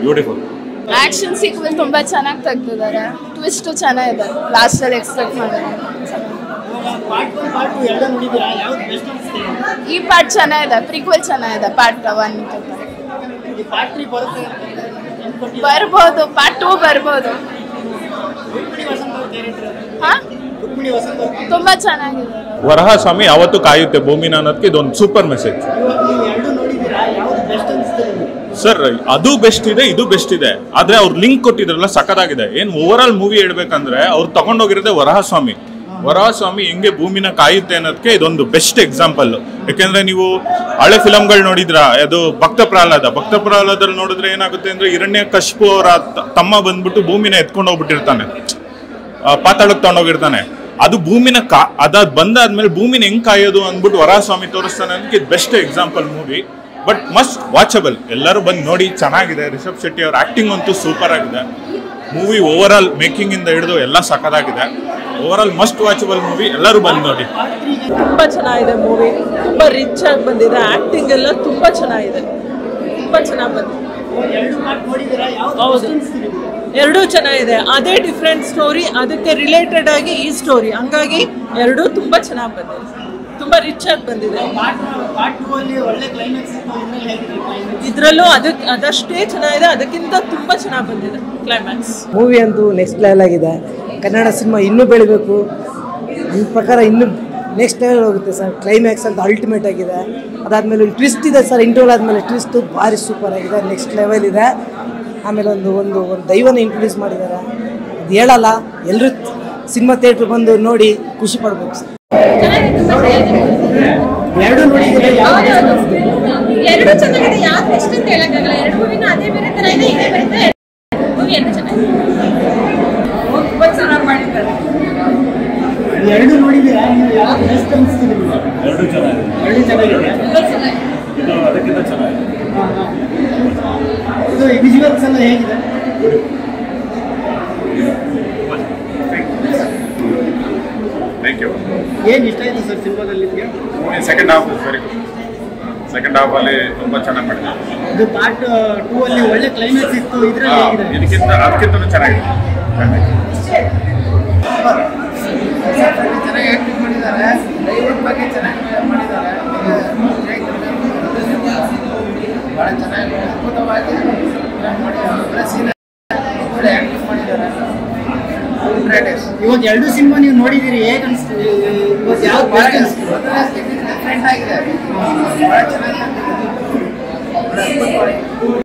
Beautiful. Action sequence ತುಂಬಾ ಚೆನ್ನಾಗಿ ತೆಗ್ದಿದ್ದಾರೆ. Twist ಚೆನ್ನಾಗಿದೆ, ಲಾಸ್ಟ್ ಅಲ್ಲಿ ಎಕ್ಸ್ಪೆಕ್ಟ್ ಮಾಡಿದ್ದಾರೆ. ಈ ಪಾರ್ಟ್ ಚೆನ್ನಾಗಿದೆ, ಪ್ರೀಕ್ವೆಲ್ ಚೆನ್ನಾಗಿದೆ. ಪಾರ್ಟ್ 1 ಬರ್ಬೋದು, ಪಾರ್ಟ್ 2 ಬರ್ಬೋದು. ತುಂಬಾ ಚೆನ್ನಾಗಿದೆ. ವರಹಸ್ವಾಮಿ ಯಾವತ್ತೂ ಕಾಯುತ್ತೆ ಭೂಮಿನ ಅನ್ನೋದಕ್ಕೆ ಇದೊಂದು ಸೂಪರ್ ಮೆಸೇಜ್ ಸರ್. ಅದು ಬೆಸ್ಟ್ ಇದೆ, ಇದು ಬೆಸ್ಟ್ ಇದೆ. ಆದ್ರೆ ಅವ್ರು ಲಿಂಕ್ ಕೊಟ್ಟಿದ್ರಲ್ಲ ಸಖತ್ತಾಗಿದೆ. ಏನ್ ಓವರ್ ಆಲ್ ಮೂವಿ ಹೇಳ್ಬೇಕಂದ್ರೆ ಅವ್ರು ತಗೊಂಡೋಗಿರೋದೇ ವರಹಸ್ವಾಮಿ. ವರಹಸ್ವಾಮಿ ಹೆಂಗೆ ಭೂಮಿನ ಕಾಯುತ್ತೆ ಅನ್ನೋದಕ್ಕೆ ಇದೊಂದು ಬೆಸ್ಟ್ ಎಕ್ಸಾಂಪಲ್. ಯಾಕೆಂದ್ರೆ ನೀವು ಹಳೆ ಫಿಲಮ್ಗಳು ನೋಡಿದ್ರ, ಅದು ಭಕ್ತ ಪ್ರಹ್ಲಾದಲ್ಲಿ ನೋಡಿದ್ರೆ ಏನಾಗುತ್ತೆ ಅಂದ್ರೆ ಹಿರಣ್ಯಕಶಿಪು ಅವರ ತಮ್ಮ ಬಂದ್ಬಿಟ್ಟು ಭೂಮಿನ ಎತ್ಕೊಂಡು ಹೋಗ್ಬಿಟ್ಟಿರ್ತಾನೆ, ಪಾತಾಳಕ್ಕೆ ತಗೊಂಡೋಗಿರ್ತಾನೆ. ಅದು ಭೂಮಿನ ಅದಾದ್ ಬಂದಾದ್ಮೇಲೆ ಭೂಮಿನ ಹೆಂಗ್ ಕಾಯೋದು ಅಂದ್ಬಿಟ್ಟು ವರಹಸ್ವಾಮಿ ತೋರಿಸ್ತಾನೆ ಅನ್ನೋದಕ್ಕೆ ಇದು best example movie. But must watchable, ಎಲ್ಲರೂ ಬಂದು ನೋಡಿ. ಚೆನ್ನಾಗಿದೆ. ರಿಷಬ್ ಶೆಟ್ಟಿ ಅವ್ರ ಆಕ್ಟಿಂಗ್ ಅಂತೂ ಸೂಪರ್ ಆಗಿದೆ. ಮೂವಿ ಓವರ್ ಆಲ್ ಮೇಕಿಂಗ್ ಇಂದ ಹಿಡಿದು ಎಲ್ಲ ಸಖತ್ತಾಗಿದೆ. Over all must watchable movie, ಎಲ್ಲರೂ ಬಂದು ನೋಡಿ. ತುಂಬಾ ಚೆನ್ನಾಗಿದೆ ಮೂವಿ, ತುಂಬಾ ರಿಚ್ ಆಗಿ ಬಂದಿದೆ. ಆಕ್ಟಿಂಗ್ ಎಲ್ಲ ತುಂಬಾ ಚೆನ್ನಾಗಿದೆ, ತುಂಬಾ ಚೆನ್ನಾಗಿ ಬಂದಿದೆ. ಹೌದು, ಎರಡೂ ಚೆನ್ನಾಗಿದೆ. ಅದೇ ಡಿಫ್ರೆಂಟ್ ಸ್ಟೋರಿ, ಅದಕ್ಕೆ ರಿಲೇಟೆಡ್ ಆಗಿ ಈ ಸ್ಟೋರಿ, ಹಂಗಾಗಿ ಎರಡೂ ತುಂಬಾ ಚೆನ್ನಾಗಿ ಬಂದಿದೆ, ತುಂಬಾ ರಿಚ್ ಆಗಿ ಬಂದಿದೆ. ಇದರಲ್ಲೂ ಅದಷ್ಟೇ ಚೆನ್ನಾಗಿದೆ, ಅದಕ್ಕಿಂತ ತುಂಬಾ ಚೆನ್ನಾಗಿ ಬಂದಿದೆ ಕ್ಲೈಮ್ಯಾಕ್ಸ್. ಮೂವಿ ಅಂತೂ ನೆಕ್ಸ್ಟ್ ಲೆವೆಲ್ ಆಗಿದೆ. ಕನ್ನಡ ಸಿನಿಮಾ ಇನ್ನೂ ಬೆಳಿಬೇಕು. ನನ್ನ ಪ್ರಕಾರ ಇನ್ನೂ ನೆಕ್ಸ್ಟ್ ಲೆವೆಲ್ ಹೋಗುತ್ತೆ ಸರ್. ಕ್ಲೈಮ್ಯಾಕ್ಸ್ ಅಂತ ಅಲ್ಟಿಮೇಟ್ ಆಗಿದೆ. ಅದಾದಮೇಲೆ ಒಂದು ಟ್ವಿಸ್ಟ್ ಇದೆ ಸರ್. ಇಂಟರ್ವಲ್ ಆದಮೇಲೆ ಟ್ವಿಸ್ಟು ಭಾರಿ ಸೂಪರ್ ಆಗಿದೆ, ನೆಕ್ಸ್ಟ್ ಲೆವೆಲ್ ಇದೆ. ಆಮೇಲೆ ಒಂದು ದೈವನ ಇಂಟ್ರೊಡ್ಯೂಸ್ ಮಾಡಿದ್ದಾರೆ. ಅದು ಹೇಳಲ್ಲ, ಎಲ್ಲರೂ ಸಿನಿಮಾ ಥಿಯೇಟ್ರ್ ಬಂದು ನೋಡಿ ಖುಷಿ ಪಡ್ಬೇಕು ಸರ್. ಎರಡು ಚೆನ್ನಾಗಿದೆ, ಯಾರು ಬೆಸ್ಟ್ ಅಂತ ಹೇಳಕ್ಕಾಗಲ್ಲ. ಎರಡು ಮೂವಿನ ಅದೇ ಬೇರೆ ತರ ಇದೆ, ಇದೇ ಬರುತ್ತೆ. ಮೂವಿ ಎರಡು ಚೆನ್ನಾಗಿದೆ, ತುಂಬಾ ಚೆನ್ನಾಗಿ ಮಾಡಿದ್ದಾರೆ. ಎರಡು ನೋಡಿದ್ದೀರಾ ನೀವು? ಯಾವ್ದು ಬೆಸ್ಟ್ ಅನಿಸ್ತಿದೆ ನಿಮಗೆ? ಎರಡು ಚೆನ್ನಾಗಿದೆ, ಎರಡು ಚೆನ್ನಾಗಿದೆ, ಇದು ಅದಕ್ಕಿಂತ ಚೆನ್ನಾಗಿದೆ. ಇದು ವಿಜುವಲ್ಸ್ ಎಲ್ಲ ಹೇಗಿದೆ? Thank you. ಏನು ಇಷ್ಟ ಆಯಿತು ಸರ್ ಸಿನಿಮಾದಲ್ಲಿ ನಿಮಗೆ? Second half very good. Second half ಅಲ್ಲಿ ತುಂಬಾ ಚೆನ್ನಾಗಿ ಮಾಡಿದ್ದಾರೆ. ಇದು ಪಾರ್ಟ್ 2 ಅಲ್ಲಿ ಒಳ್ಳೆ ಕ್ಲೈಮ್ಯಾಕ್ಸ್ ಇತ್ತು, ಇದರಲ್ಲಿ ಹೇಗಿದೆ? ಅದಕ್ಕಿಂತ ಚೆನ್ನಾಗಿದೆ. ಚೆನ್ನಾಗಿ ಆಕ್ಟಿಂಗ್ ಮಾಡಿದ್ದಾರೆ, ದೈವದ ಬಗ್ಗೆ ಚೆನ್ನಾಗಿ ಮಾಡಿದ್ದಾರೆ. ಭಾಳ ಚೆನ್ನಾಗಿ ಅದ್ಭುತವಾಗಿ ಒಳ್ಳೆ ಆಕ್ಟಿಂಗ್ ಮಾಡಿದ್ದಾರೆ. ಇವಾಗ ಎರಡು ಸಿನಿಮಾ ನೀವು ನೋಡಿದ್ದೀರಿ, ಹೇಗೆ ಅನಿಸ್ತೀವಿ? ಇವಾಗ ಯಾವ್ದು ಬೆಸ್ಟ್ ಅನಿಸ್ತೀವಿ? ಡಿಫ್ರೆಂಟ್ ಆಗಿದೆ, ಭಾಳ ಚೆನ್ನಾಗಿ